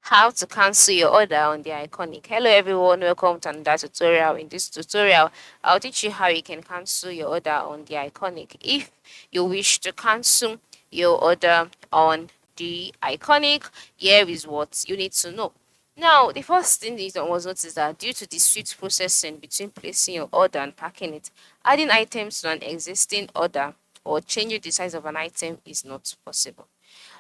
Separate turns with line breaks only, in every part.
How to cancel your order on the iconic. Hello everyone, welcome to another tutorial. In this tutorial, I'll teach you how you can cancel your order on the iconic. If you wish to cancel your order on the iconic, here is what you need to know. Now, the first thing you must notice is that due to the swift processing between placing your order and packing it, adding items to an existing order or changing the size of an item is not possible.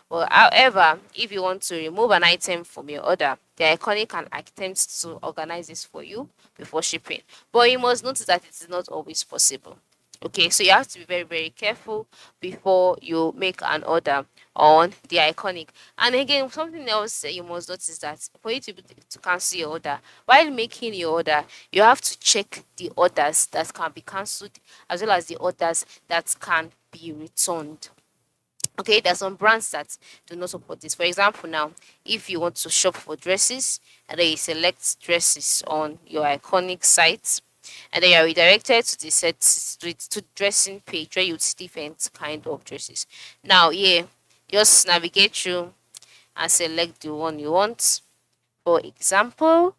Well, however, if you want to remove an item from your order, the iconic can attempt to organize this for you before shipping. But you must notice that it is not always possible. Okay, so you have to be very, very careful before you make an order on the iconic. And again, something else that you must notice is that for you to cancel your order, while making your order, you have to check the orders that can be cancelled as well as the orders that can be returned. Okay, there's some brands that do not support this. For example, now, if you want to shop for dresses and then you select dresses on your iconic site, and then you are redirected to the set to dressing page where you see different kind of dresses. Now, yeah, just navigate through and select the one you want. For example,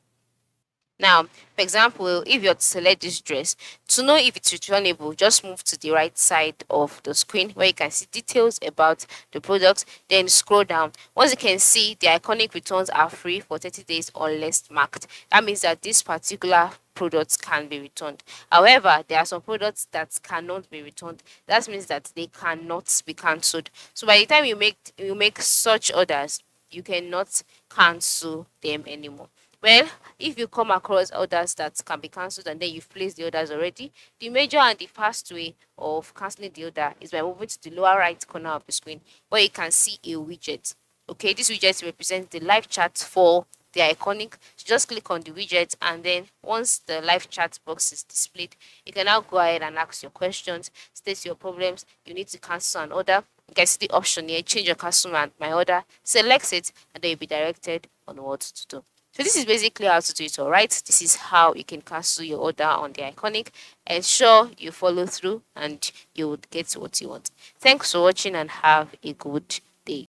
now, for example, if you're to select this dress, to know if it's returnable, just move to the right side of the screen where you can see details about the product. Then scroll down. Once you can see, the iconic returns are free for 30 days unless marked. That means that this particular products can be returned. However, there are some products that cannot be returned. That means that they cannot be cancelled. So by the time you make such orders, you cannot cancel them anymore. Well, if you come across orders that can be cancelled and then you've placed the orders already, the major and the fast way of cancelling the order is by moving to the lower right corner of the screen where you can see a widget. Okay, this widget represents the live chat for the iconic. So just click on the widget, and then once the live chat box is displayed, you can now go ahead and ask your questions, state your problems. You need to cancel an order. You can see the option here, change your cancel my order, select it, and then you'll be directed on what to do. So this is basically how to do it, alright? This is how you can cancel your order on the iconic. Ensure you follow through and you would get what you want. Thanks for watching and have a good day.